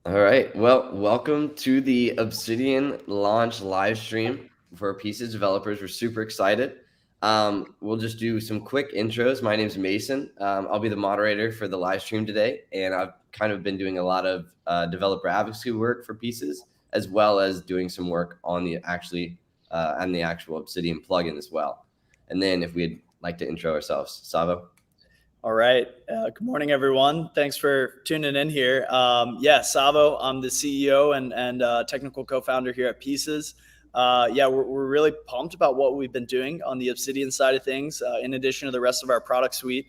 All right. Well, welcome to the Obsidian launch live stream for Pieces developers. We're super excited. We'll just do some quick intros. My name's Mason. I'll be the moderator for the live stream today, and I've kind of been doing a lot of developer advocacy work for Pieces, as well as doing some work on the actual Obsidian plugin as well. And then, if we'd like to intro ourselves, Savo. All right. Good morning, everyone. Thanks for tuning in here. Savo, I'm the CEO and technical co-founder here at Pieces. We're really pumped about what we've been doing on the Obsidian side of things, in addition to the rest of our product suite.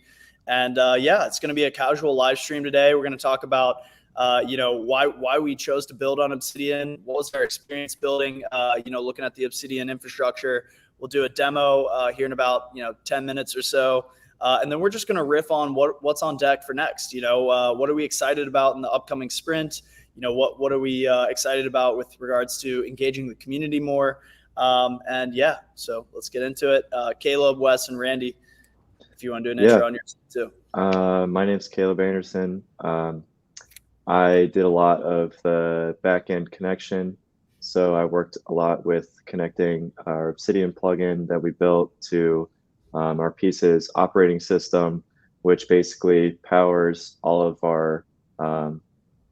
And it's going to be a casual live stream today. We're going to talk about why we chose to build on Obsidian. What was our experience building? Looking at the Obsidian infrastructure. We'll do a demo here in about 10 minutes or so. And then we're just going to riff on what's on deck for next. What are we excited about in the upcoming sprint? What are we excited about with regards to engaging the community more? So let's get into it. Caleb, Wes, and Randy, if you want to do an intro on yours too. My name's Caleb Anderson. I did a lot of the back-end connection. So I worked a lot with connecting our Obsidian plugin that we built to our Pieces operating system, which basically powers all of our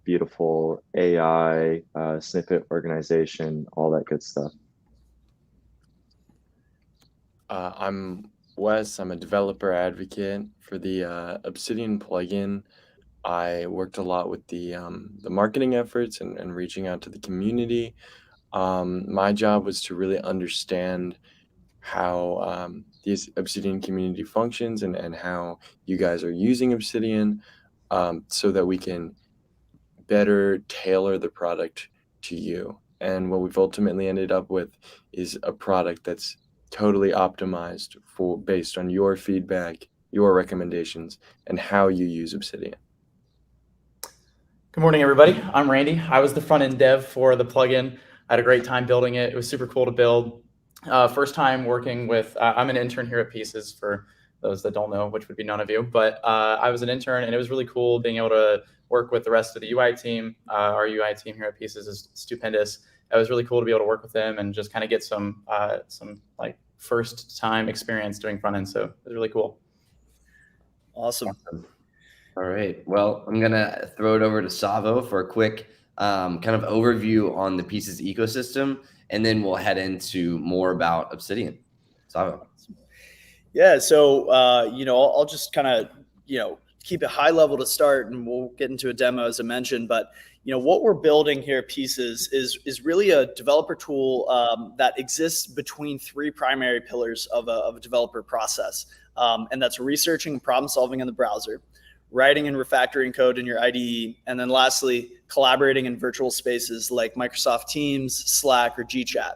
beautiful AI snippet organization, all that good stuff. I'm Wes. I'm a developer advocate for the Obsidian plugin. I worked a lot with the marketing efforts and reaching out to the community. My job was to really understand how the Obsidian community functions and how you guys are using Obsidian, so that we can better tailor the product to you. And what we've ultimately ended up with is a product that's totally optimized based on your feedback, your recommendations, and how you use Obsidian. Good morning, everybody. I'm Randy. I was the front-end dev for the plugin. I had a great time building it. It was super cool to build. First time working with, I'm an intern here at Pieces for those that don't know, which would be none of you, but I was an intern and it was really cool being able to work with the rest of the UI team. Our UI team here at Pieces is stupendous. It was really cool to be able to work with them and just kind of get some like first time experience doing front end. So it was really cool. Awesome. All right. Well, I'm going to throw it over to Savo for a quick kind of overview on the Pieces ecosystem, and then we'll head into more about Obsidian. Savo. Yeah, so I'll just kind of keep it high level to start, and we'll get into a demo as I mentioned. But what we're building here at Pieces is really a developer tool that exists between three primary pillars of a developer process, and that's researching and problem solving in the browser, writing and refactoring code in your IDE, and then lastly, collaborating in virtual spaces like Microsoft Teams, Slack, or GChat.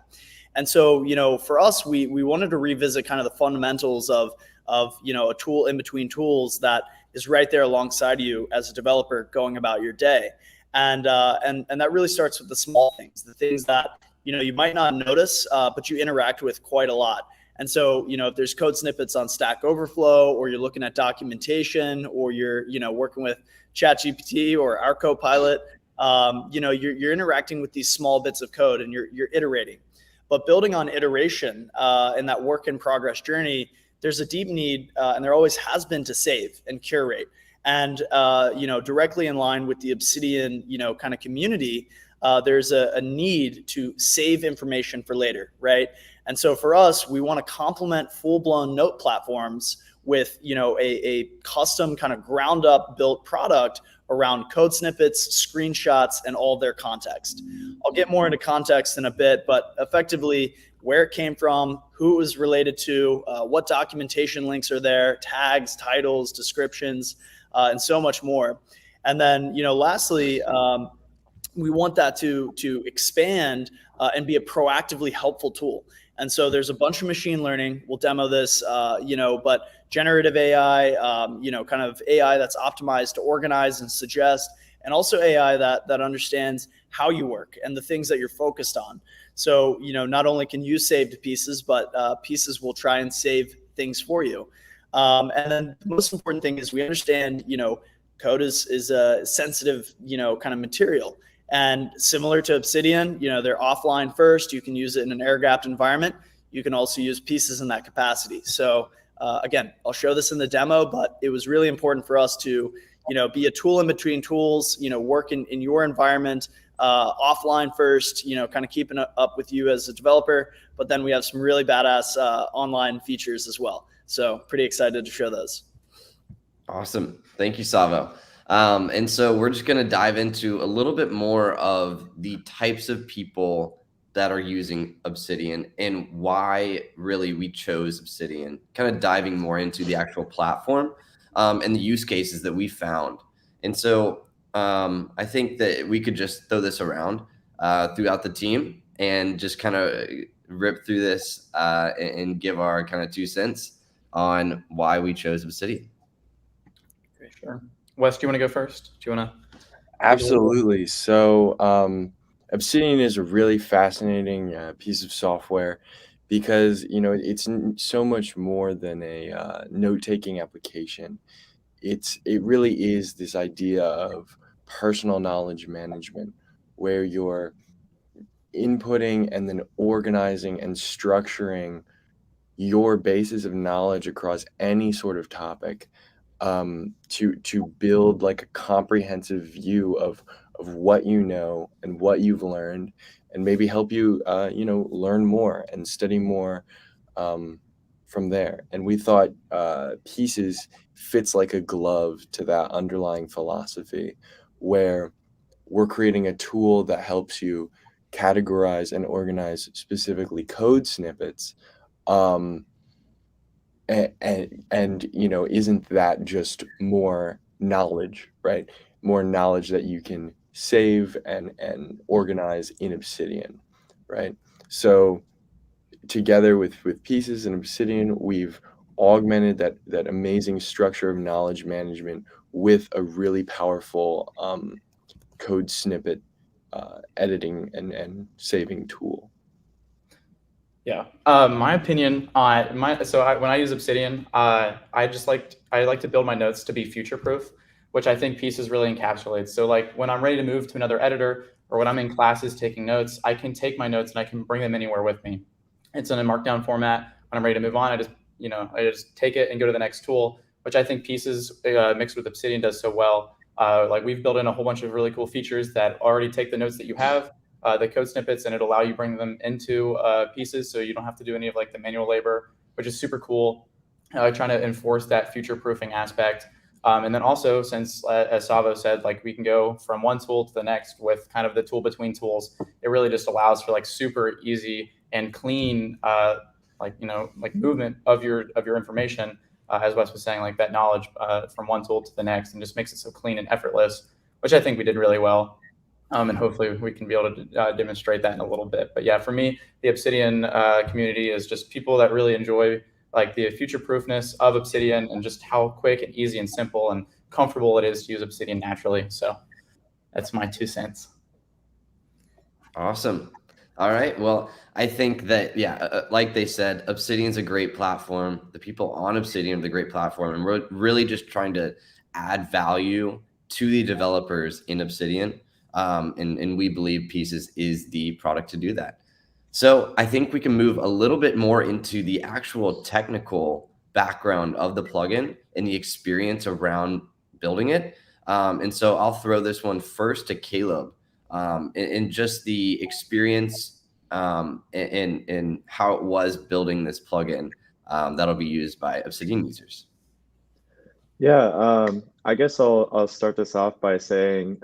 And so, for us, we wanted to revisit kind of the fundamentals of a tool in between tools that is right there alongside you as a developer going about your day. And that really starts with the small things, the things that, you might not notice, but you interact with quite a lot. And so, if there's code snippets on Stack Overflow, or you're looking at documentation, or you're, working with ChatGPT or our Copilot, you're interacting with these small bits of code and you're iterating. But building on iteration and that work in progress journey, there's a deep need, and there always has been, to save and curate. And, directly in line with the Obsidian, kind of community, there's a need to save information for later, right? And so for us, we want to complement full-blown note platforms with, a custom kind of ground up built product around code snippets, screenshots, and all their context. I'll get more into context in a bit, but effectively where it came from, who it was related to, what documentation links are there, tags, titles, descriptions, and so much more. And then, lastly, we want that to expand and be a proactively helpful tool. And so there's a bunch of machine learning. We'll demo this, but generative AI, kind of AI that's optimized to organize and suggest, and also AI that understands how you work and the things that you're focused on. So, not only can you save to Pieces, but Pieces will try and save things for you. And then the most important thing is we understand, code is a sensitive, kind of material. And similar to Obsidian, they're offline first. You can use it in an air-gapped environment. You can also use pieces in that capacity. So again, I'll show this in the demo, but it was really important for us to, be a tool in between tools, work in your environment, offline first, kind of keeping up with you as a developer. But then we have some really badass online features as well. So pretty excited to show those. Awesome. Thank you, Savo. And so we're just going to dive into a little bit more of the types of people that are using Obsidian and why really we chose Obsidian, kind of diving more into the actual platform and the use cases that we found. And so I think that we could just throw this around throughout the team and just kind of rip through this and give our kind of 2 cents on why we chose Obsidian. Sure. Wes, do you want to go first? Do you want to? Absolutely. So Obsidian is a really fascinating piece of software because, it's so much more than a note-taking application. It really is this idea of personal knowledge management where you're inputting and then organizing and structuring your basis of knowledge across any sort of topic to build like a comprehensive view of what you know and what you've learned, and maybe help you learn more and study more from there. And we thought Pieces fits like a glove to that underlying philosophy, where we're creating a tool that helps you categorize and organize specifically code snippets. And isn't that just more knowledge, right? More knowledge that you can save and organize in Obsidian, right? So together with Pieces and Obsidian, we've augmented that amazing structure of knowledge management with a really powerful code snippet editing and saving tool. Yeah, my opinion on when I use Obsidian, I like to build my notes to be future proof, which I think Pieces really encapsulates. So like when I'm ready to move to another editor or when I'm in classes taking notes, I can take my notes and I can bring them anywhere with me. It's in a markdown format. When I'm ready to move on, I just take it and go to the next tool, which I think Pieces mixed with Obsidian does so well. Like we've built in a whole bunch of really cool features that already take the notes that you have, the code snippets, and it'll allow you bring them into Pieces, so you don't have to do any of like the manual labor, which is super cool. Trying to enforce that future proofing aspect. And then also, since as Savo said, like we can go from one tool to the next with kind of the tool between tools, it really just allows for like super easy and clean movement of your information, as Wes was saying, like that knowledge from one tool to the next, and just makes it so clean and effortless, which I think we did really well. And hopefully we can be able to demonstrate that in a little bit. But yeah, for me, the Obsidian community is just people that really enjoy like the future proofness of Obsidian and just how quick and easy and simple and comfortable it is to use Obsidian naturally. So that's my 2 cents. Awesome. All right. Well, I think that, like they said, Obsidian's a great platform. The people on Obsidian are the great platform. And we're really just trying to add value to the developers in Obsidian. And we believe Pieces is the product to do that. So I think we can move a little bit more into the actual technical background of the plugin and the experience around building it. And so I'll throw this one first to Caleb. And just the experience and how it was building this plugin that'll be used by Obsidian users. Yeah, I guess I'll start this off by saying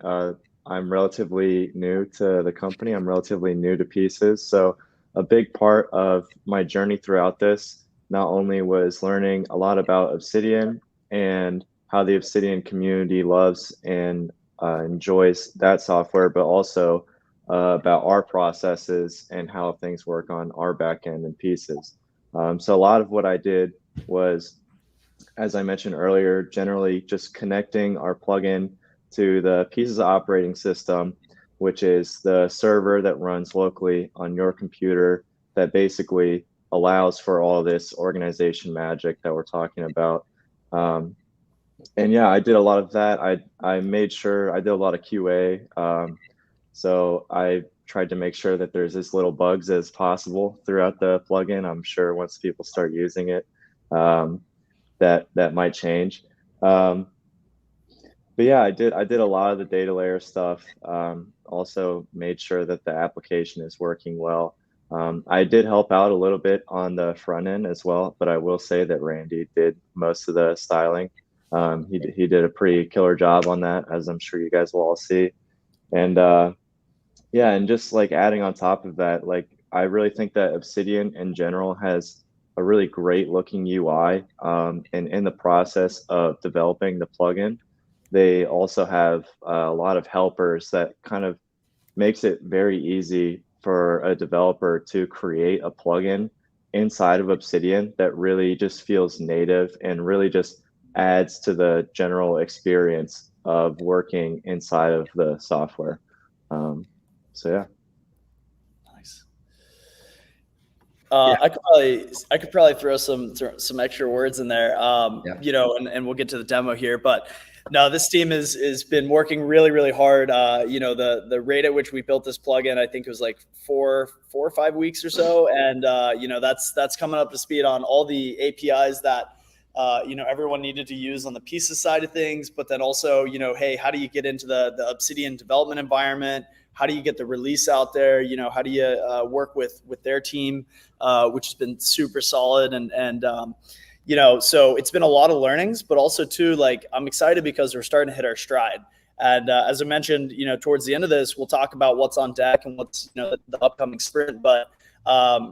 I'm relatively new to the company. I'm relatively new to Pieces. So a big part of my journey throughout this not only was learning a lot about Obsidian and how the Obsidian community loves and enjoys that software, but also about our processes and how things work on our backend in Pieces. So a lot of what I did was, as I mentioned earlier, generally just connecting our plugin to the Pieces operating system, which is the server that runs locally on your computer that basically allows for all this organization magic that we're talking about. And yeah, I did a lot of that. I made sure I did a lot of QA. So I tried to make sure that there's as little bugs as possible throughout the plugin. I'm sure once people start using it, that might change. But yeah, I did a lot of the data layer stuff. Also made sure that the application is working well. I did help out a little bit on the front end as well, but I will say that Randy did most of the styling. He did a pretty killer job on that, as I'm sure you guys will all see. And yeah, and just like adding on top of that, like I really think that Obsidian in general has a really great looking UI. And in the process of developing the plugin, they also have a lot of helpers that kind of makes it very easy for a developer to create a plugin inside of Obsidian that really just feels native and really just adds to the general experience of working inside of the software. So yeah. Nice. I could probably throw some extra words in there, you know, and we'll get to the demo here. But no, this team has been working really, really hard. You know, the rate at which we built this plugin, I think it was like four or 5 weeks or so, and you know, that's coming up to speed on all the APIs that you know, everyone needed to use on the pieces side of things. But then also, you know, hey, how do you get into the Obsidian development environment? How do you get the release out there? You know, how do you work with their team, which has been super solid, and you know, so it's been a lot of learnings, but also too, like, I'm excited because we're starting to hit our stride. And as I mentioned, you know, towards the end of this, we'll talk about what's on deck and what's, you know, the upcoming sprint. But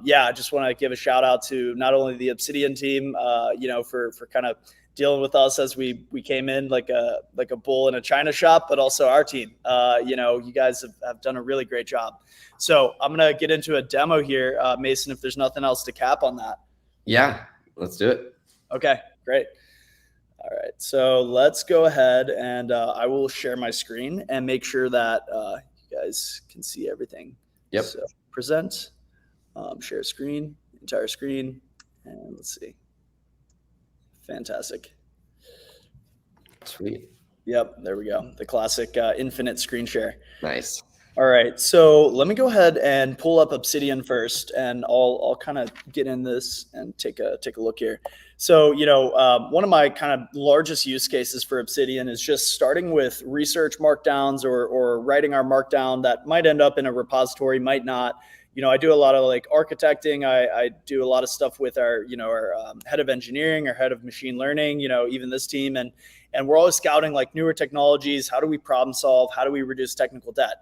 yeah, I just want to give a shout out to not only the Obsidian team, you know, for kind of dealing with us as we came in like a bull in a china shop, but also our team. You know, you guys have done a really great job. So I'm going to get into a demo here, Mason, if there's nothing else to cap on that. Yeah, let's do it. Okay, great. All right, so let's go ahead and I will share my screen and make sure that you guys can see everything. Yep. So present, share screen, entire screen, and let's see. Fantastic. Sweet. Yep, there we go. The classic infinite screen share. Nice. All right, so let me go ahead and pull up Obsidian first, and I'll kind of get in this and take a look here. So, you know, one of my kind of largest use cases for Obsidian is just starting with research markdowns or writing our markdown that might end up in a repository, might not. You know, I do a lot of like architecting. I do a lot of stuff with our, you know, our head of engineering, our head of machine learning, you know, even this team. And we're always scouting like newer technologies. How do we problem solve? How do we reduce technical debt?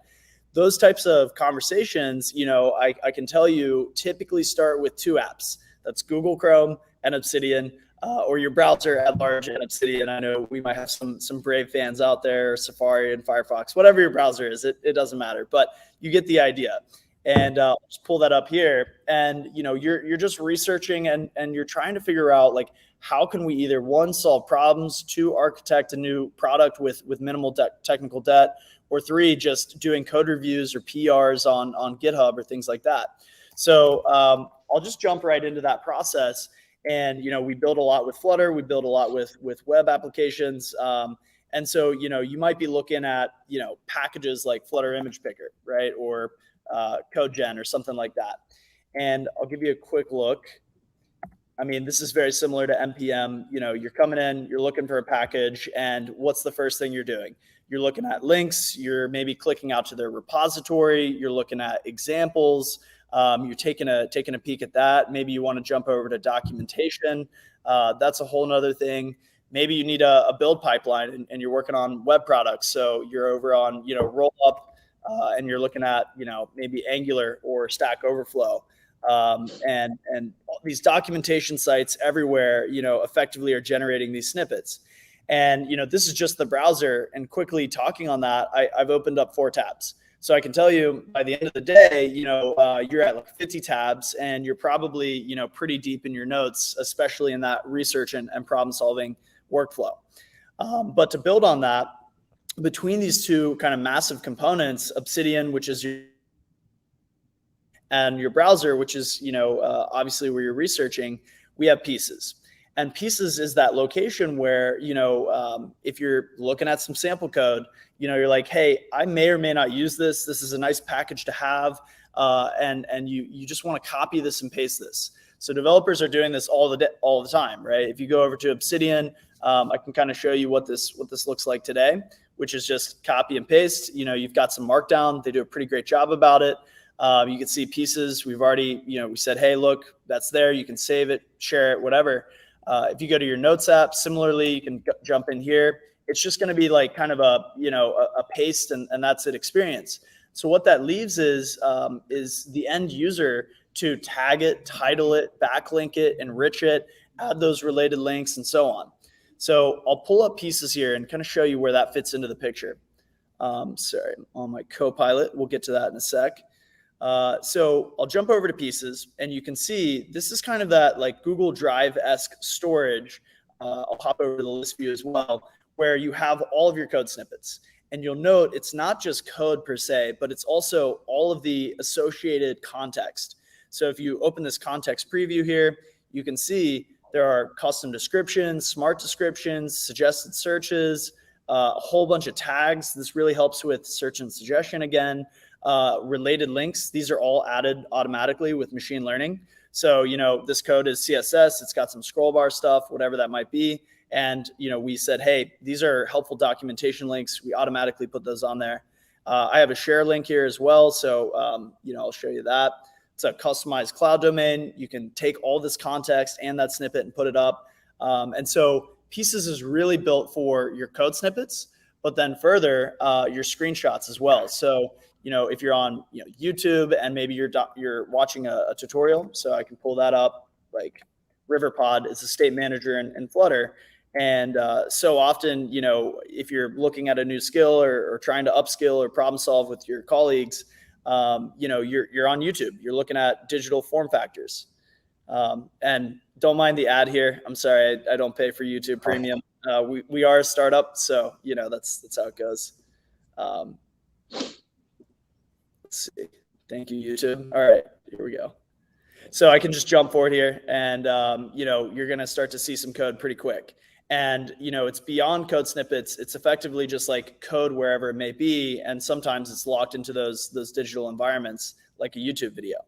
Those types of conversations, you know, I can tell you typically start with two apps. That's Google Chrome and Obsidian, or your browser at large and Obsidian. I know we might have some Brave fans out there, Safari and Firefox, whatever your browser is, it doesn't matter, but you get the idea. And just pull that up here, and you know, you're just researching and you're trying to figure out like, how can we either one, solve problems, two, architect a new product with minimal technical debt, or three, just doing code reviews or PRs on GitHub or things like that. So I'll just jump right into that process. And, you know, we build a lot with Flutter. We build a lot with web applications. And so, you know, you might be looking at, you know, packages like Flutter Image Picker, right? Or CodeGen or something like that. And I'll give you a quick look. I mean, this is very similar to NPM. You know, you're coming in, you're looking for a package, and what's the first thing you're doing? You're looking at links, you're maybe clicking out to their repository, you're looking at examples, you're taking a peek at that. Maybe you want to jump over to documentation. That's a whole nother thing. Maybe you need a build pipeline and you're working on web products. So you're over on, you know, Rollup, and you're looking at, you know, maybe Angular or Stack Overflow. And these documentation sites everywhere, you know, effectively are generating these snippets. And, you know, this is just the browser. And quickly talking on that, I've opened up 4 tabs. So I can tell you by the end of the day, you know, you're at like 50 tabs and you're probably, you know, pretty deep in your notes, especially in that research and problem solving workflow. But to build on that, between these two kind of massive components, Obsidian, which is and your browser, which is, you know, obviously where you're researching, we have pieces. And pieces is that location where, if you're looking at some sample code, you're like, hey, I may or may not use this. This is a nice package to have. And you just want to copy this and paste this. So developers are doing this all the time, right? If you go over to Obsidian, I can kind of show you what this looks like today, which is just copy and paste. You've got some markdown. They do a pretty great job about it. You can see pieces. We've already, we said, hey, look, that's there. You can save it, share it, whatever. If you go to your Notes app, similarly, you can jump in here. It's just going to be like kind of a paste and that's it experience. So what that leaves is the end user to tag it, title it, backlink it, enrich it, add those related links, and so on. So I'll pull up pieces here and kind of show you where that fits into the picture. Sorry, I'm on my Copilot. We'll get to that in a sec. So I'll jump over to pieces, and you can see this is kind of that like Google Drive-esque storage. I'll hop over to the list view as well, where you have all of your code snippets. And you'll note it's not just code per se, but it's also all of the associated context. So if you open this context preview here, you can see there are custom descriptions, smart descriptions, suggested searches, a whole bunch of tags. This really helps with search and suggestion again. Related links, these are all added automatically with machine learning. So, this code is CSS, it's got some scroll bar stuff, whatever that might be. And, we said, hey, these are helpful documentation links. We automatically put those on there. I have a share link here as well. So, I'll show you that. It's a customized cloud domain. You can take all this context and that snippet and put it up. And so Pieces is really built for your code snippets, but then further your screenshots as well. So, if you're on YouTube and maybe you're watching a tutorial, so I can pull that up, like Riverpod is a state manager in Flutter. And so often, if you're looking at a new skill or trying to upskill or problem solve with your colleagues, you're on YouTube, you're looking at digital form factors. And don't mind the ad here. I'm sorry, I don't pay for YouTube Premium. We are a startup, so that's how it goes. Let's see. Thank you, YouTube. All right, here we go. So I can just jump forward here, and you're gonna start to see some code pretty quick. And it's beyond code snippets. It's effectively just like code wherever it may be, and sometimes it's locked into those digital environments like a YouTube video.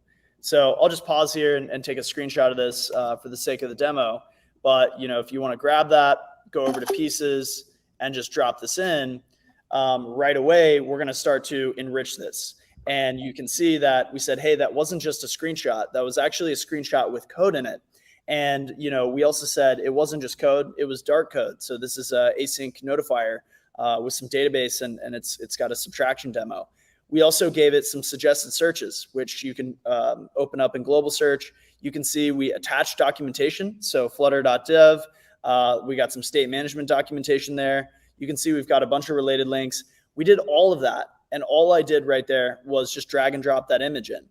So I'll just pause here and take a screenshot of this for the sake of the demo. But if you want to grab that, go over to Pieces and just drop this in. Right away, we're going to start to enrich this. And you can see that we said, hey, that wasn't just a screenshot. That was actually a screenshot with code in it. And, we also said it wasn't just code, it was dark code. So this is a async notifier with some database, and it's got a subtraction demo. We also gave it some suggested searches, which you can open up in global search. You can see we attached documentation. So flutter.dev, we got some state management documentation there. You can see we've got a bunch of related links. We did all of that. And all I did right there was just drag and drop that image in.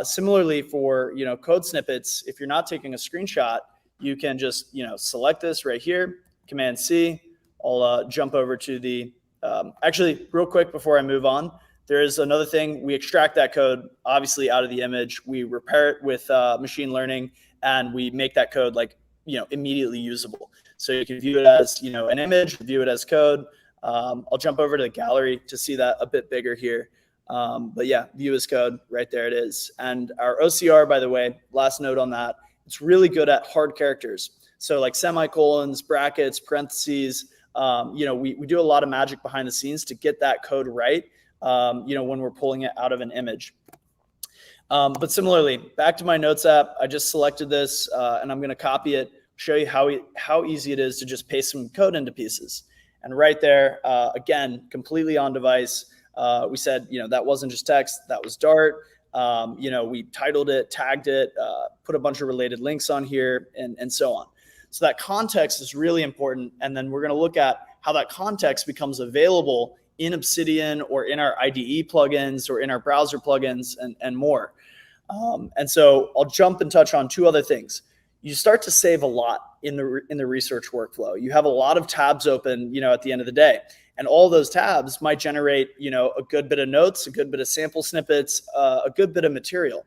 Similarly for, code snippets, if you're not taking a screenshot, you can just, select this right here, Command C. I'll jump over to the, actually real quick before I move on, there is another thing. We extract that code obviously out of the image. We repair it with machine learning, and we make that code immediately usable. So you can view it as, an image, view it as code. I'll jump over to the gallery to see that a bit bigger here. But yeah, view as code, right there it is. And our OCR, by the way, last note on that, it's really good at hard characters. So like semicolons, brackets, parentheses, we do a lot of magic behind the scenes to get that code right, when we're pulling it out of an image. But similarly, back to my Notes app, I just selected this and I'm going to copy it, show you how easy it is to just paste some code into Pieces. And right there, again, completely on device. We said, that wasn't just text, that was Dart. We titled it, tagged it, put a bunch of related links on here, and so on. So that context is really important. And then we're going to look at how that context becomes available in Obsidian or in our IDE plugins or in our browser plugins and more. And so I'll jump and touch on two other things. You start to save a lot in the research workflow. You have a lot of tabs open, at the end of the day. And all those tabs might generate, a good bit of notes, a good bit of sample snippets, a good bit of material.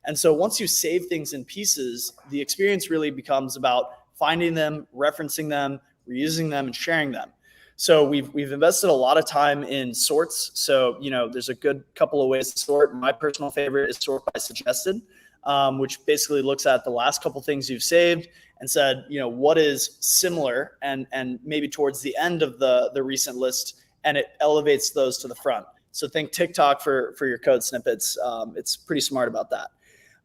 And so once you save things in Pieces, the experience really becomes about finding them, referencing them, reusing them, and sharing them. So we've invested a lot of time in sorts. So, there's a good couple of ways to sort. My personal favorite is sort by suggested, which basically looks at the last couple things you've saved and said, what is similar and maybe towards the end of the recent list, and it elevates those to the front. So think TikTok for your code snippets. It's pretty smart about that.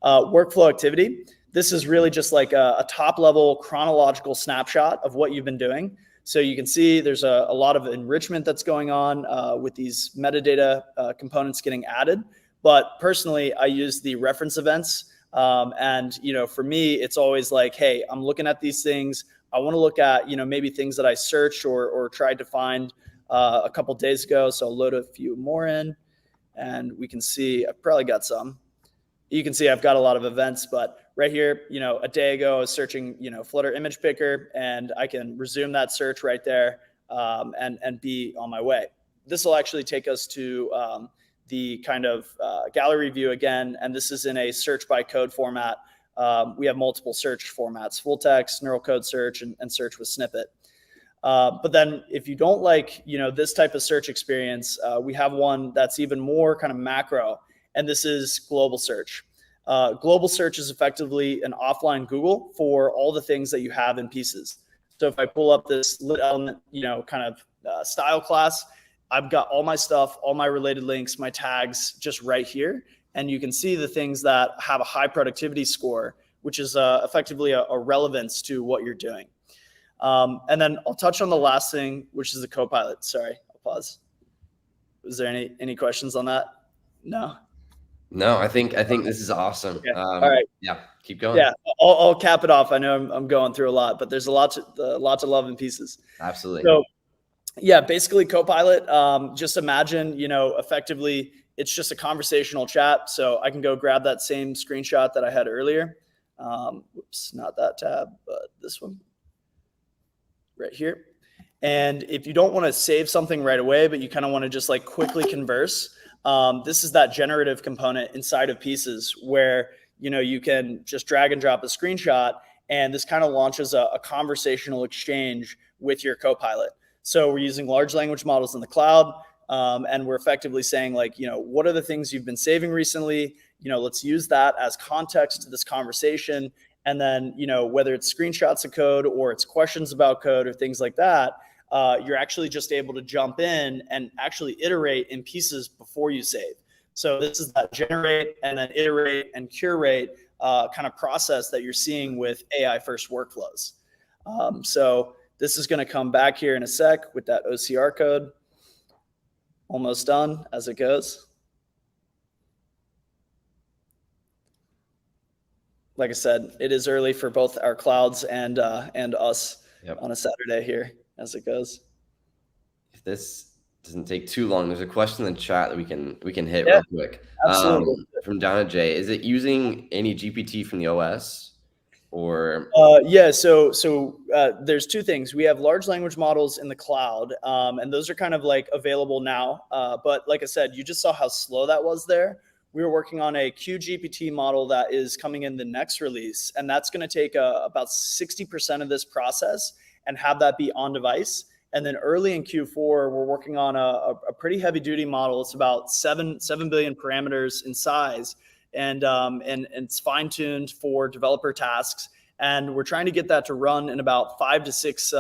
Workflow activity. This is really just like a top level chronological snapshot of what you've been doing. So you can see there's a lot of enrichment that's going on with these metadata components getting added. But personally, I use the reference events. And for me, it's always like, hey, I'm looking at these things. I want to look at, maybe things that I searched or tried to find a couple days ago. So I'll load a few more in, and we can see I've probably got some. You can see I've got a lot of events, but right here, a day ago I was searching, Flutter image picker, and I can resume that search right there and be on my way. This will actually take us to the kind of gallery view again, and this is in a search by code format. We have multiple search formats: full text, neural code search, and search with snippet. But then if you don't like, this type of search experience, we have one that's even more kind of macro, and this is global search. Global search is effectively an offline Google for all the things that you have in pieces. So if I pull up this lit element, kind of style class, I've got all my stuff, all my related links, my tags just right here. And you can see the things that have a high productivity score, which is effectively a relevance to what you're doing. And then I'll touch on the last thing, which is the Copilot. Sorry, I'll pause. Was there any questions on that? No? No, I think this is awesome. Yeah. All right. Yeah, keep going. Yeah, I'll cap it off. I know I'm going through a lot, but there's a lot to love in pieces. Absolutely. So yeah, basically Copilot, just imagine, effectively it's just a conversational chat. So I can go grab that same screenshot that I had earlier. Whoops, not that tab, but this one right here. And if you don't want to save something right away, but you kind of want to just like quickly converse, this is that generative component inside of pieces where, you can just drag and drop a screenshot, and this kind of launches a conversational exchange with your Copilot. So we're using large language models in the cloud, and we're effectively saying like, what are the things you've been saving recently? Let's use that as context to this conversation. And then, whether it's screenshots of code or it's questions about code or things like that, you're actually just able to jump in and actually iterate in pieces before you save. So this is that generate and then iterate and curate kind of process that you're seeing with AI first workflows. So this is going to come back here in a sec with that OCR code. Almost done as it goes. Like I said, it is early for both our clouds and us on a Saturday here as it goes. If this doesn't take too long, there's a question in the chat that we can hit Yeah, real quick. absolutely. From Donna J. Is it using any GPT from the OS? Or yeah, so there's two things. We have large language models in the cloud, and those are kind of like available now. But like I said, you just saw how slow that was there. We were working on a QGPT model that is coming in the next release, and that's going to take about 60% of this process and have that be on device. And then early in Q4, we're working on a pretty heavy duty model. It's about 7 billion parameters in size. And it's fine-tuned for developer tasks. And we're trying to get that to run in about 5 to 6.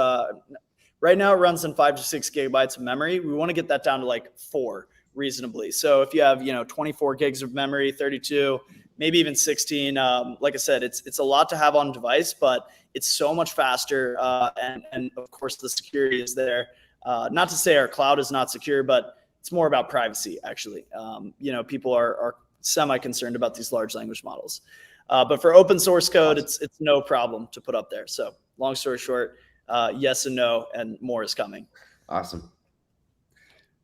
Right now it runs in 5 to 6 gigabytes of memory. We want to get that down to like 4 reasonably. So if you have, 24 gigs of memory, 32, maybe even 16, like I said, it's a lot to have on device, but it's so much faster. And of course the security is there. Not to say our cloud is not secure, but it's more about privacy actually. People are semi-concerned about these large language models. But for open source code, it's no problem to put up there. So long story short, yes and no, and more is coming. Awesome.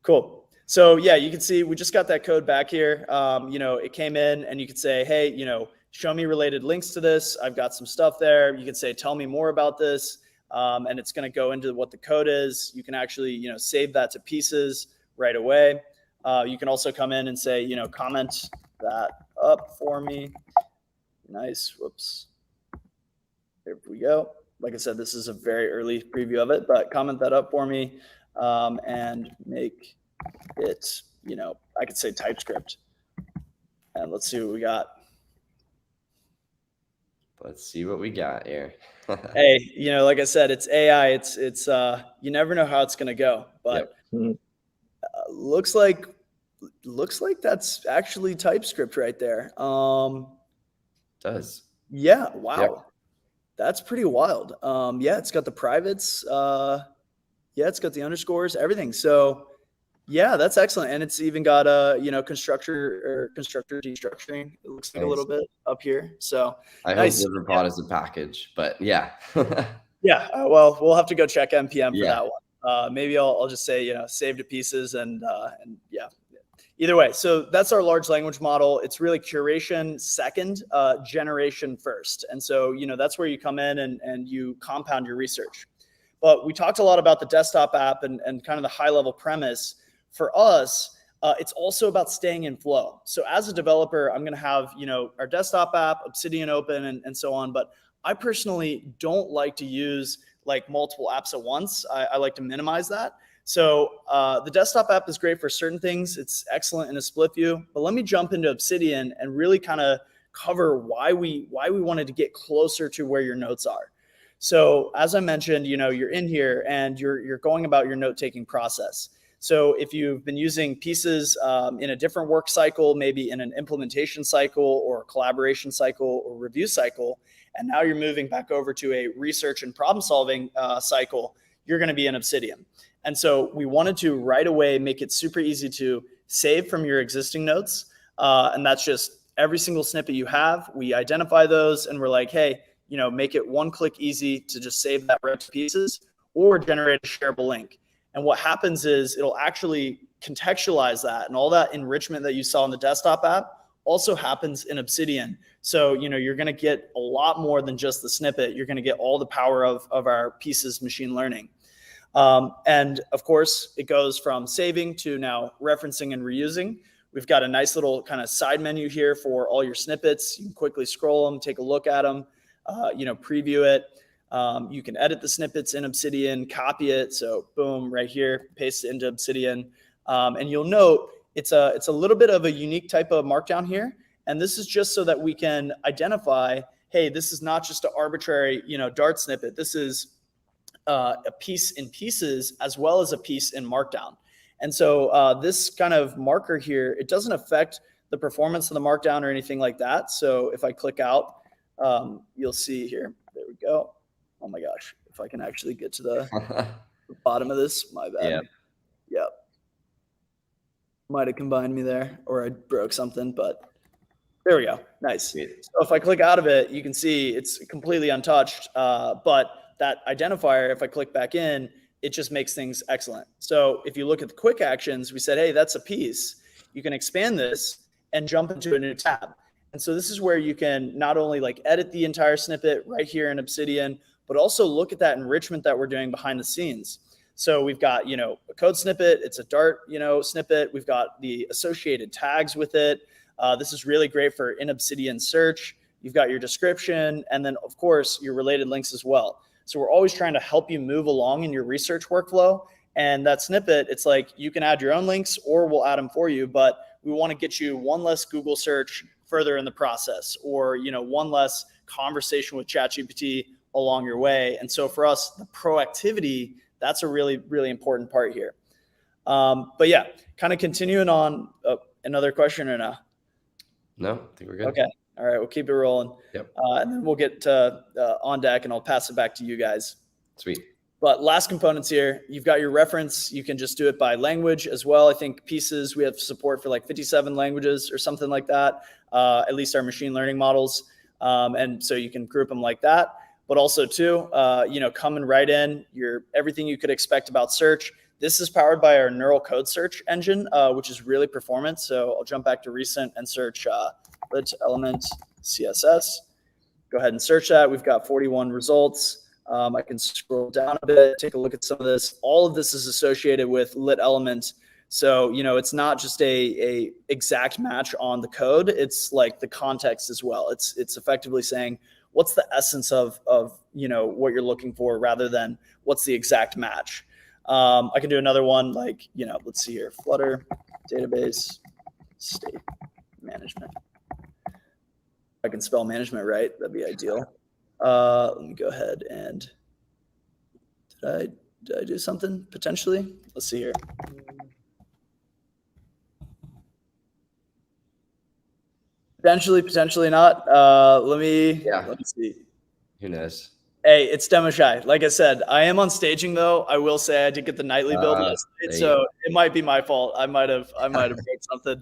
Cool. So yeah, you can see we just got that code back here. It came in and you could say, hey, show me related links to this. I've got some stuff there. You can say, tell me more about this. And it's going to go into what the code is. You can actually, save that to pieces right away. You can also come in and say, comment that up for me. Nice. Whoops. There we go. like I said, this is a very early preview of it, but comment that up for me and make it, I could say TypeScript. And let's see what we got. Let's see what we got here. Hey, like I said, it's AI. It's you never know how it's going to go, but looks like that's actually TypeScript right there. Does. Yeah. Wow. Yep. That's pretty wild. Yeah, it's got the privates. It's got the underscores, everything. So yeah, that's excellent. And it's even got constructor destructuring. It looks like a little bit up here. So I hope Liverpod is a package, but yeah. Yeah. Well, we'll have to go check NPM for that one. Maybe I'll just say, save to pieces and yeah. Either way, so that's our large language model. It's really curation second, generation first. And so, that's where you come in and you compound your research. But we talked a lot about the desktop app and kind of the high level premise. For us, it's also about staying in flow. So as a developer, I'm going to have, our desktop app, Obsidian open and so on. But I personally don't like to use like multiple apps at once. I like to minimize that. So the desktop app is great for certain things. It's excellent in a split view. But let me jump into Obsidian and really kind of cover why we wanted to get closer to where your notes are. So as I mentioned, you're in here and you're going about your note-taking process. So if you've been using pieces in a different work cycle, maybe in an implementation cycle or collaboration cycle or review cycle, and now you're moving back over to a research and problem-solving cycle, you're going to be in Obsidian. And so we wanted to right away make it super easy to save from your existing notes. And that's just every single snippet you have. We identify those and we're like, hey, make it one click easy to just save that right to pieces or generate a shareable link. And what happens is it'll actually contextualize that, and all that enrichment that you saw in the desktop app also happens in Obsidian. So, you're going to get a lot more than just the snippet. You're going to get all the power of our pieces machine learning. And of course, it goes from saving to now referencing and reusing. We've got a nice little kind of side menu here for all your snippets. You can quickly scroll them, take a look at them, preview it. You can edit the snippets in Obsidian, copy it. So boom, right here, paste it into Obsidian. And you'll note it's a little bit of a unique type of markdown here. And this is just so that we can identify, hey, this is not just an arbitrary, Dart snippet. This is a piece in pieces as well as a piece in markdown. And so this kind of marker here, it doesn't affect the performance of the markdown or anything like that. So if I click out, you'll see here, there we go. Oh my gosh, if I can actually get to the bottom of this, my bad. Yep. Might have combined me there, or I broke something, but there we go. Nice. So if I click out of it, you can see it's completely untouched. But that identifier, if I click back in, it just makes things excellent. So if you look at the quick actions, we said, hey, that's a piece. You can expand this and jump into a new tab. And so this is where you can not only like edit the entire snippet right here in Obsidian, but also look at that enrichment that we're doing behind the scenes. So we've got, a code snippet. It's a Dart, snippet. We've got the associated tags with it. This is really great for in Obsidian search. You've got your description, and then of course your related links as well. So we're always trying to help you move along in your research workflow. And that snippet, it's like you can add your own links or we'll add them for you, but we want to get you one less Google search further in the process, or, one less conversation with ChatGPT along your way. And so for us, the proactivity, that's a really, really important part here. But yeah, kind of continuing on, another question or no? No, I think we're good. Okay. All right. We'll keep it rolling. Yep. And then we'll get to on deck and I'll pass it back to you guys. Sweet. But last components here, you've got your reference. You can just do it by language as well. I think pieces, we have support for like 57 languages or something like that, at least our machine learning models. And so you can group them like that. But also too, come and write in everything you could expect about search. This is powered by our neural code search engine, which is really performant. So I'll jump back to recent and search lit element CSS. Go ahead and search that. We've got 41 results. I can scroll down a bit, take a look at some of this. All of this is associated with lit element. So, it's not just a exact match on the code. It's like the context as well. It's effectively saying, what's the essence of what you're looking for rather than what's the exact match. I can do another one like, let's see here, Flutter database state management. I can spell management right, that'd be ideal. Let me go ahead and did I do something potentially? Let's see here. Potentially not. Let me see. Who knows? Hey, it's demo shy. Like I said, I am on staging though. I will say I did get the nightly build last night, so it might be my fault. I might have broke something.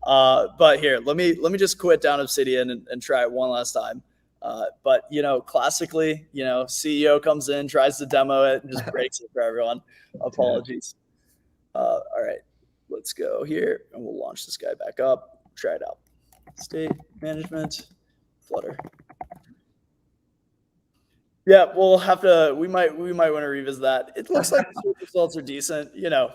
But here, let me just quit down Obsidian and try it one last time. But classically, CEO comes in, tries to demo it, and just breaks it for everyone. Apologies. All right, let's go here, and we'll launch this guy back up. Try it out. State management, Flutter. Yeah, we'll have to. We might want to revisit that. It looks like the search results are decent,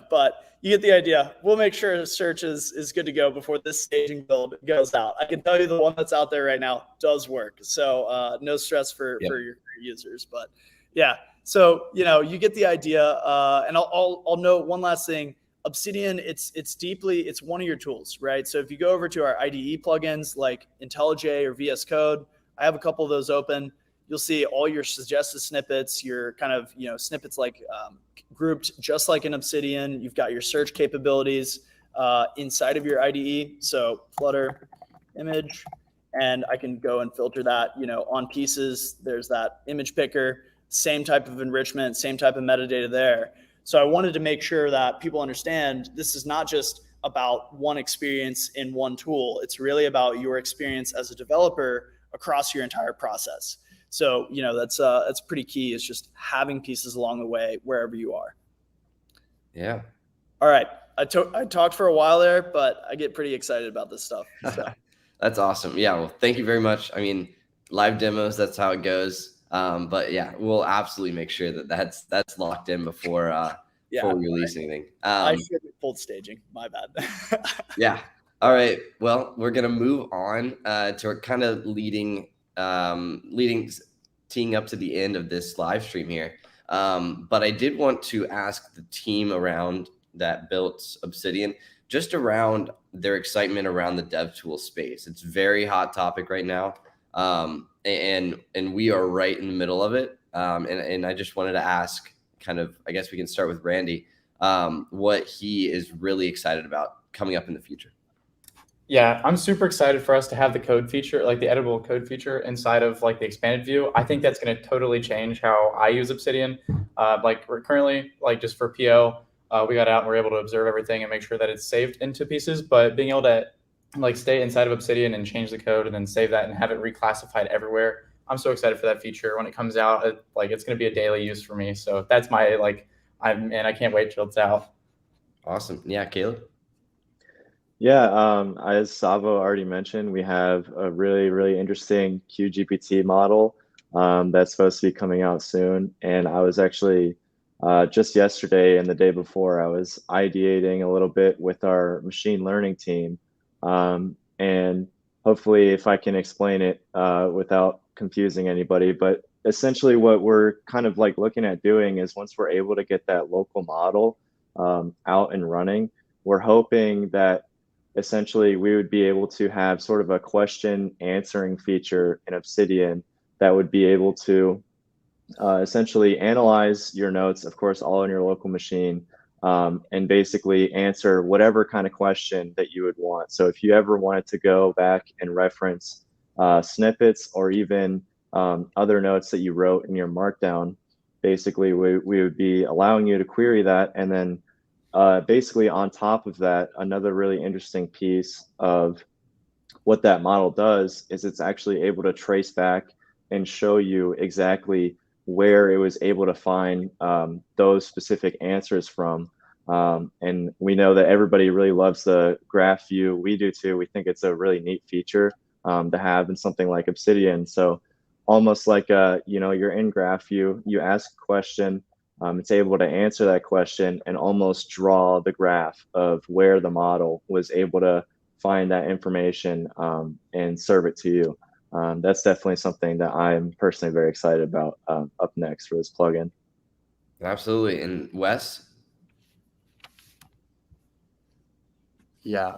but you get the idea. We'll make sure search is good to go before this staging build goes out. I can tell you the one that's out there right now does work, so no stress for your users. But yeah, so you get the idea. And I'll note one last thing. Obsidian, it's one of your tools, right? So if you go over to our IDE plugins like IntelliJ or VS Code, I have a couple of those open. You'll see all your suggested snippets, your kind of, snippets like grouped just like in Obsidian. You've got your search capabilities inside of your IDE. So Flutter image, and I can go and filter that, on pieces. There's that image picker, same type of enrichment, same type of metadata there. So I wanted to make sure that people understand this is not just about one experience in one tool. It's really about your experience as a developer across your entire process. So, that's pretty key, is just having pieces along the way wherever you are. Yeah. All right. I talked for a while there, but I get pretty excited about this stuff. So. That's awesome. Yeah. Well, thank you very much. I mean, live demos, that's how it goes. But yeah, we'll absolutely make sure that that's locked in before we release anything. I should have pulled staging. My bad. Yeah. All right. Well, we're going to move on to our kind of teeing up to the end of this live stream here. But I did want to ask the team around that built Obsidian just around their excitement around the DevTools space. It's a very hot topic right now. And we are right in the middle of it. And I just wanted to ask kind of, I guess we can start with Randy, what he is really excited about coming up in the future. Yeah, I'm super excited for us to have the code feature, like the editable code feature inside of like the expanded view. I think that's going to totally change how I use Obsidian. Like we're currently, like just for PO, we got out and we're able to observe everything and make sure that it's saved into pieces. But being able to like stay inside of Obsidian and change the code and then save that and have it reclassified everywhere, I'm so excited for that feature. When it comes out, it's going to be a daily use for me. So that's my I can't wait till it's out. Awesome. Yeah, Caleb. Yeah, as Savo already mentioned, we have a really, really interesting QGPT model that's supposed to be coming out soon. And I was actually just yesterday and the day before, I was ideating a little bit with our machine learning team. And hopefully if I can explain it without confusing anybody, but essentially what we're kind of like looking at doing is once we're able to get that local model out and running, we're hoping that essentially we would be able to have sort of a question answering feature in Obsidian that would be able to essentially analyze your notes, of course, all in your local machine, and basically answer whatever kind of question that you would want. So if you ever wanted to go back and reference snippets or even other notes that you wrote in your markdown, basically we would be allowing you to query that. And then basically on top of that, another really interesting piece of what that model does is it's actually able to trace back and show you exactly where it was able to find those specific answers from. And we know that everybody really loves the graph view. We do too. We think it's a really neat feature to have in something like Obsidian. So almost like you're in graph view, you ask a question, it's able to answer that question and almost draw the graph of where the model was able to find that information and serve it to you. That's definitely something that I'm personally very excited about up next for this plugin. Absolutely. And Wes? Yeah,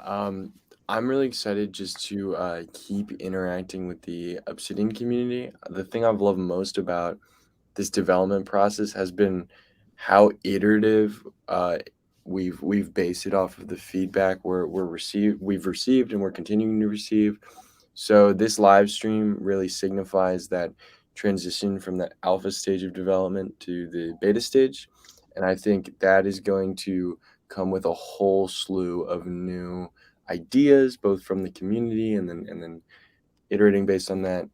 I'm really excited just to keep interacting with the Obsidian community. The thing I've loved most about this development process has been how iterative we've based it off of the feedback we've received and we're continuing to receive. So this live stream really signifies that transition from the alpha stage of development to the beta stage, and I think that is going to come with a whole slew of new ideas, both from the community and then iterating based on that,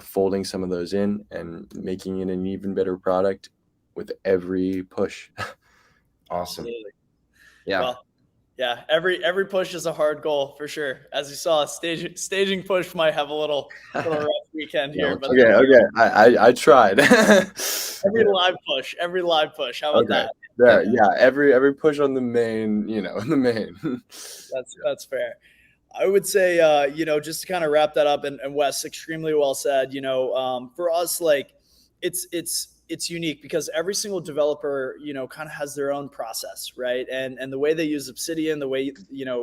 folding some of those in and making it an even better product with every push. Awesome. Absolutely. Yeah. Well, yeah, every push is a hard goal for sure. As you saw, staging push might have a little rough weekend here, but Okay. I tried. every live push. How about that? There, yeah. Every push on the main, the main. That's fair. I would say, just to kind of wrap that up, and Wes, extremely well said. For us, like, it's unique because every single developer, kind of has their own process, right? And the way they use Obsidian, the way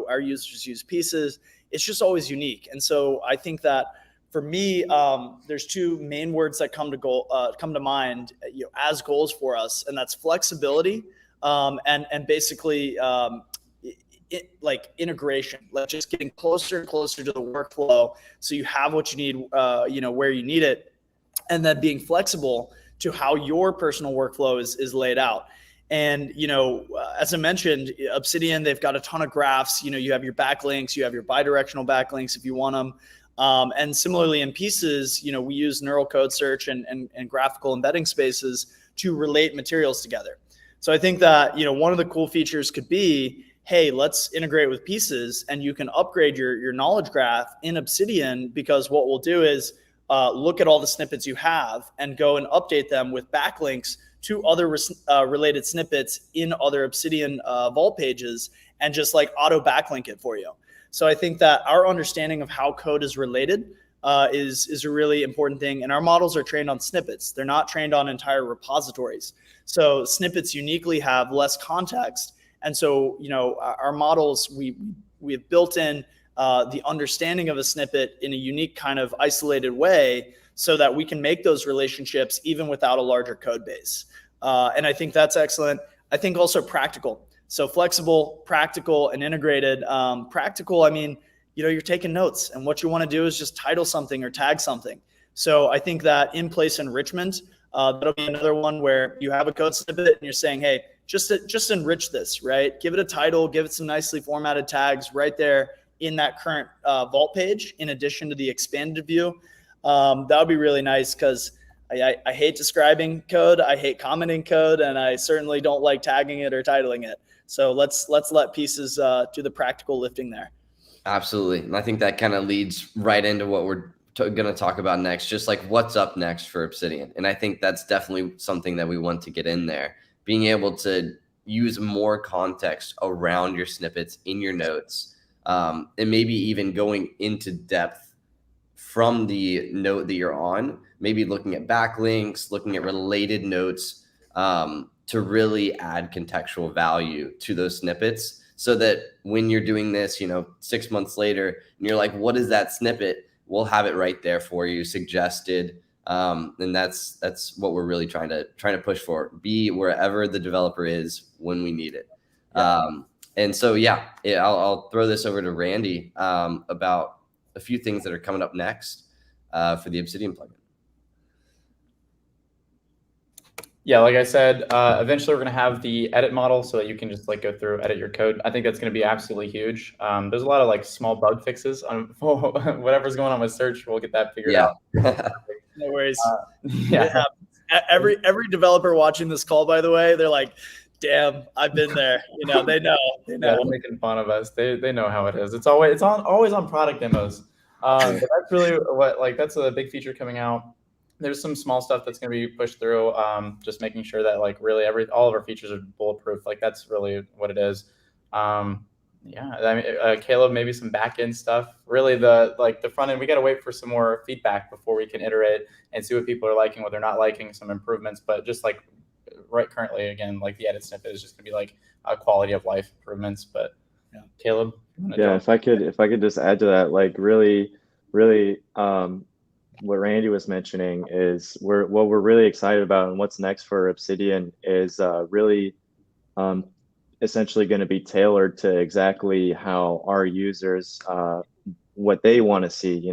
our users use pieces, it's just always unique. And so I think that for me, there's two main words that come to mind, as goals for us, and that's flexibility, and basically. Like integration, like just getting closer and closer to the workflow so you have what you need where you need it, and then being flexible to how your personal workflow is laid out. And as I mentioned, Obsidian, they've got a ton of graphs. You have your backlinks, you have your bidirectional backlinks if you want them, and similarly in pieces, we use neural code search and graphical embedding spaces to relate materials together. So I think that one of the cool features could be, hey, let's integrate with pieces, and you can upgrade your knowledge graph in Obsidian, because what we'll do is look at all the snippets you have and go and update them with backlinks to other related snippets in other Obsidian vault pages, and just like auto backlink it for you. So I think that our understanding of how code is related is a really important thing. And our models are trained on snippets. They're not trained on entire repositories. So snippets uniquely have less context. And so, our models, we have built in the understanding of a snippet in a unique kind of isolated way so that we can make those relationships even without a larger code base. And I think that's excellent. I think also practical. So flexible, practical, and integrated. Practical, I mean, you're taking notes, and what you want to do is just title something or tag something. So I think that in-place enrichment, that'll be another one where you have a code snippet and you're saying, hey, just enrich this, right? Give it a title, give it some nicely formatted tags right there in that current vault page, in addition to the expanded view. That would be really nice, because I hate describing code, I hate commenting code, and I certainly don't like tagging it or titling it. So let's let pieces do the practical lifting there. Absolutely. And I think that kind of leads right into what we're going to talk about next, just like what's up next for Obsidian. And I think that's definitely something that we want to get in there. Being able to use more context around your snippets in your notes, and maybe even going into depth from the note that you're on, maybe looking at backlinks, looking at related notes, to really add contextual value to those snippets, so that when you're doing this, 6 months later, and you're like, what is that snippet? We'll have it right there for you, suggested. And that's what we're really trying to push for. Be wherever the developer is when we need it. Yeah. And so, I'll throw this over to Randy about a few things that are coming up next for the Obsidian plugin. Yeah, like I said, eventually we're going to have the edit model so that you can just go through, edit your code. I think that's going to be absolutely huge. There's a lot of small bug fixes on whatever's going on with search. We'll get that figured out. No worries. Every developer watching this call, by the way, they're like, damn, I've been there. They know. Yeah, they're making fun of us. They know how it is. It's always on product demos. But that's really that's a big feature coming out. There's some small stuff that's going to be pushed through, just making sure that really all of our features are bulletproof. That's really what it is. Yeah, I mean, Caleb, maybe some back end stuff. Really, the front end, we got to wait for some more feedback before we can iterate and see what people are liking, what they're not liking, some improvements. But just like right currently, again, like the edit snippet is just gonna be like quality of life improvements. But yeah, Caleb, Yeah, if I could just add to that, like really, what Randy was mentioning is what we're really excited about, and what's next for Obsidian is really essentially going to be tailored to exactly how our users what they want to see.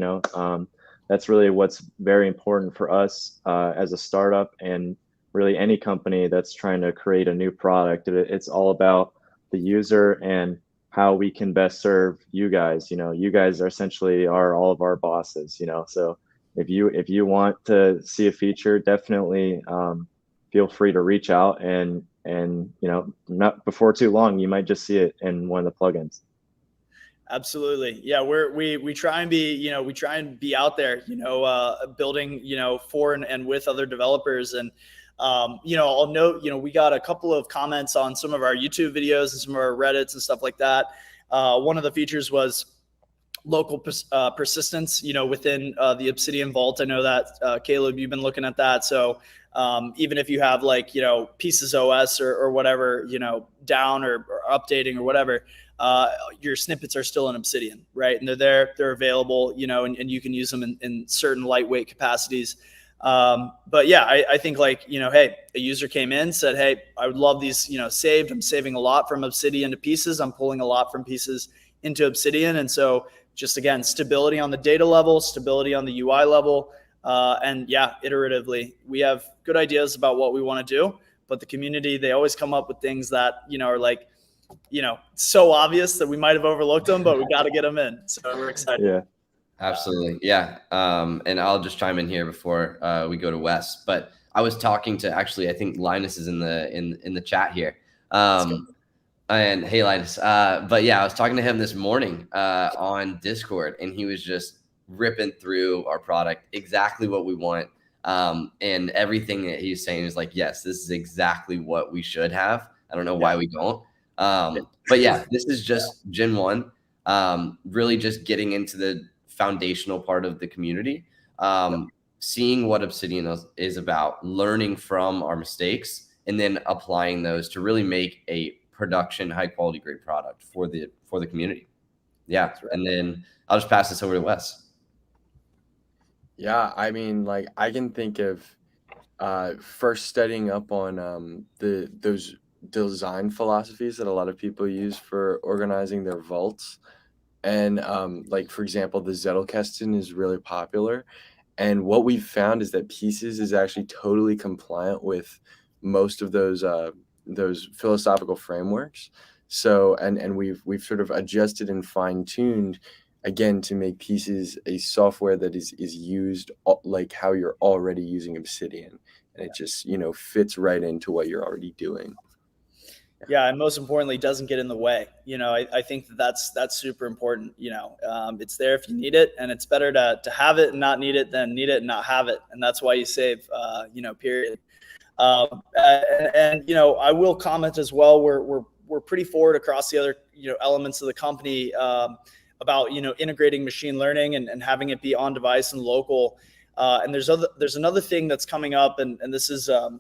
That's really what's very important for us as a startup, and really any company that's trying to create a new product. It's all about the user and how we can best serve you guys. You guys are essentially all of our bosses. So if you want to see a feature, definitely feel free to reach out, and not before too long, you might just see it in one of the plugins. Absolutely. Yeah. We try and be out there, building, for and with other developers. And, I'll note, we got a couple of comments on some of our YouTube videos and some of our Reddits and stuff like that. One of the features was local persistence, within the Obsidian Vault. I know that, Caleb, you've been looking at that. So even if you have Pieces OS or whatever, down or updating or whatever, your snippets are still in Obsidian, right? And they're available, and you can use them in certain lightweight capacities. But yeah, I think hey, a user came in, said, hey, I would love these, saved. I'm saving a lot from Obsidian to Pieces. I'm pulling a lot from Pieces into Obsidian. And so just again, stability on the data level, stability on the UI level. And yeah, iteratively, we have good ideas about what we want to do, but the community, they always come up with things that, are so obvious that we might have overlooked them, but we got to get them in. So we're excited. Yeah, absolutely. Yeah. And I'll just chime in here before we go to Wes, but I was talking to, actually, I think Linus is in the chat here. And hey, Linus. But yeah, I was talking to him this morning on Discord, and he was just ripping through our product, exactly what we want. And everything that he's saying is like, yes, this is exactly what we should have. I don't know why we don't. But yeah, this is just Gen 1, really just getting into the foundational part of the community, seeing what Obsidian is about, learning from our mistakes, and then applying those to really make a production, high quality, great product for the community. Yeah. Right. And then I'll just pass this over to Wes. Yeah, I mean, I can think of first studying up on those design philosophies that a lot of people use for organizing their vaults. And for example, the Zettelkasten is really popular. And what we've found is that Pieces is actually totally compliant with most of those philosophical frameworks. So and we've sort of adjusted and fine-tuned, again, to make Pieces a software that is used like how you're already using Obsidian, and it just fits right into what you're already doing. Yeah, and most importantly, doesn't get in the way. I think that's super important. It's there if you need it, and it's better to have it and not need it than need it and not have it, and that's why you save. Period. And I will comment as well. We're pretty forward across the other elements of the company about integrating machine learning and having it be on device and local. And there's another thing that's coming up, and this is a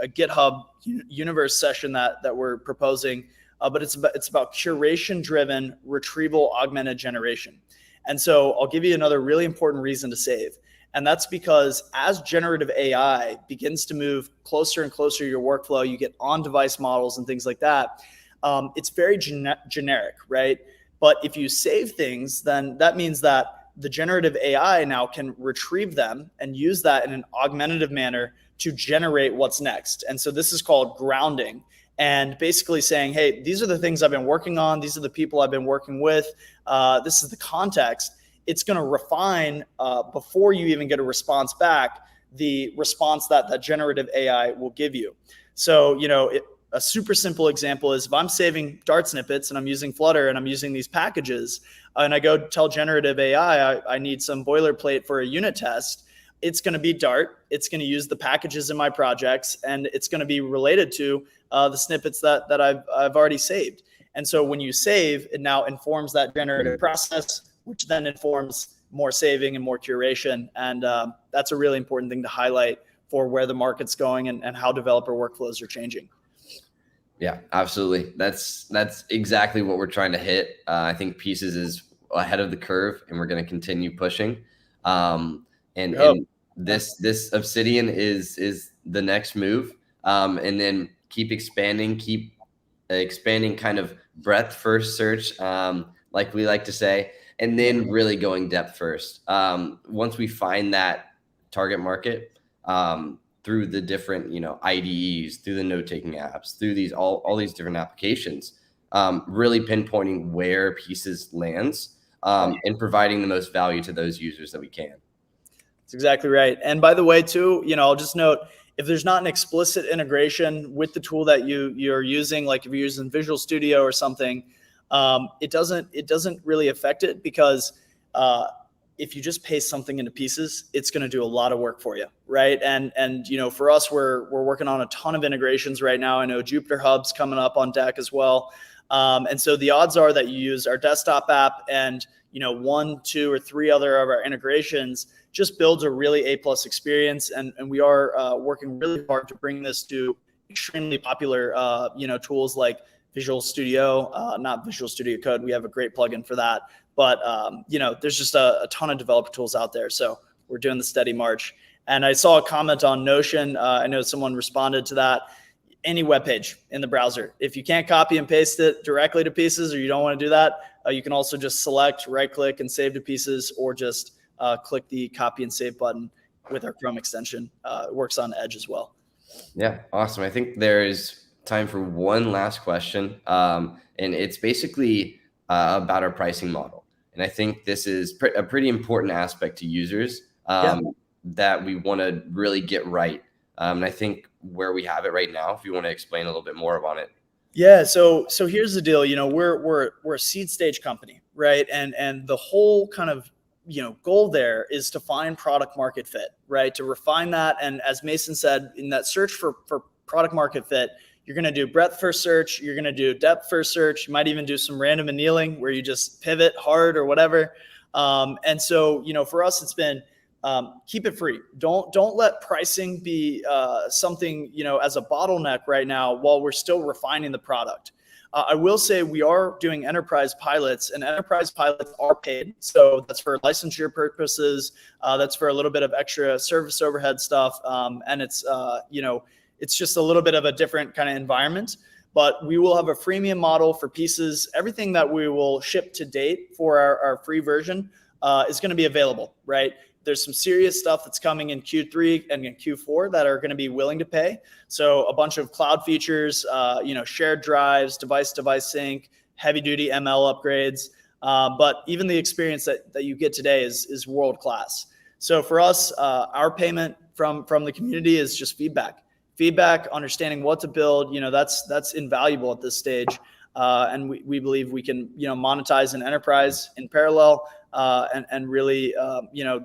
GitHub universe session that we're proposing, but it's about curation driven retrieval augmented generation. And so I'll give you another really important reason to save. And that's because as generative AI begins to move closer and closer to your workflow, you get on-device models and things like that. It's very generic, right? But if you save things, then that means that the generative AI now can retrieve them and use that in an augmentative manner to generate what's next. And so this is called grounding, and basically saying, hey, these are the things I've been working on. These are the people I've been working with. This is the context. It's going to refine before you even get a response back, the response that generative AI will give you. So, a super simple example is if I'm saving Dart snippets and I'm using Flutter and I'm using these packages, and I go tell generative AI, I need some boilerplate for a unit test, it's going to be Dart. It's going to use the packages in my projects, and it's going to be related to the snippets that I've already saved. And so when you save, it now informs that generative process, which then informs more saving and more curation. And that's a really important thing to highlight for where the market's going and how developer workflows are changing. Yeah, absolutely. That's exactly what we're trying to hit. I think Pieces is ahead of the curve, and we're going to continue pushing. And this Obsidian is the next move. And then keep expanding kind of breadth first search, like we like to say, and then really going depth first. Once we find that target market, through the different, IDEs, through the note-taking apps, through these all these different applications, really pinpointing where Pieces lands, and providing the most value to those users that we can. That's exactly right. And by the way, too, I'll just note, if there's not an explicit integration with the tool that you're using, like if you're using Visual Studio or something, it doesn't really affect it, because if you just paste something into Pieces, it's going to do a lot of work for you, right? And for us, we're working on a ton of integrations right now. I know Jupyter Hub's coming up on deck as well. And so the odds are that you use our desktop app and 1, 2, or 3 other of our integrations just builds a really A+ experience. And we are working really hard to bring this to extremely popular tools like Visual Studio, not Visual Studio Code. We have a great plugin for that. But, there's just a ton of developer tools out there. So we're doing the steady march. And I saw a comment on Notion. I know someone responded to that. Any web page in the browser, if you can't copy and paste it directly to Pieces, or you don't want to do that, you can also just select, right click, and save to Pieces, or just click the copy and save button with our Chrome extension. It works on Edge as well. Yeah, awesome. I think there is time for one last question. And it's basically about our pricing model. And I think this is a pretty important aspect to users that we want to really get right. And I think where we have it right now, if you want to explain a little bit more about it. Yeah. So here's the deal. We're a seed stage company, right? And the whole kind of goal there is to find product market fit, right? To refine that. And as Mason said, in that search for product market fit, you're going to do breadth first search. You're going to do depth first search. You might even do some random annealing where you just pivot hard or whatever. And so, for us, it's been keep it free. Don't let pricing be something, as a bottleneck right now while we're still refining the product. I will say we are doing enterprise pilots, and enterprise pilots are paid. So that's for licensure purposes. That's for a little bit of extra service overhead stuff. And it's just a little bit of a different kind of environment. But we will have a freemium model for Pieces. Everything that we will ship to date for our free version is going to be available, right? There's some serious stuff that's coming in Q3 and in Q4 that are going to be willing to pay. So a bunch of cloud features, shared drives, device-to-device sync, heavy-duty ML upgrades. But even the experience that you get today is world-class. So for us, our payment from the community is just feedback, understanding what to build. That's invaluable at this stage. And we believe we can, monetize an enterprise in parallel, and really,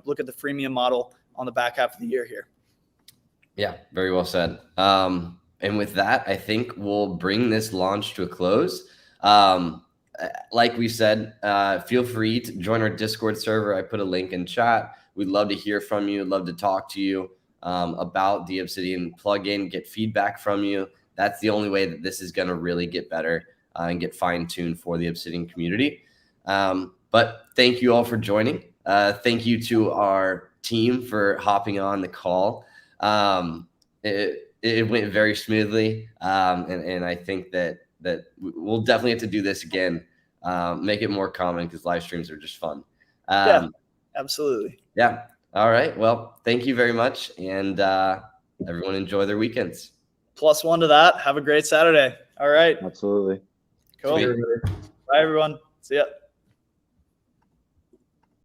look at the freemium model on the back half of the year here. Yeah, very well said. And with that, I think we'll bring this launch to a close. Like we said, feel free to join our Discord server. I put a link in chat. We'd love to hear from you. Love to talk to you about the Obsidian plugin, get feedback from you. That's the only way that this is going to really get better and get fine-tuned for the Obsidian community. But thank you all for joining. Thank you to our team for hopping on the call. It went very smoothly, and I think that we'll definitely have to do this again, make it more common, because live streams are just fun. Yeah, absolutely. Yeah. All right. Well, thank you very much, and everyone enjoy their weekends. +1 to that. Have a great Saturday. All right. Absolutely. Cool. Sweet. Bye, everyone. See ya.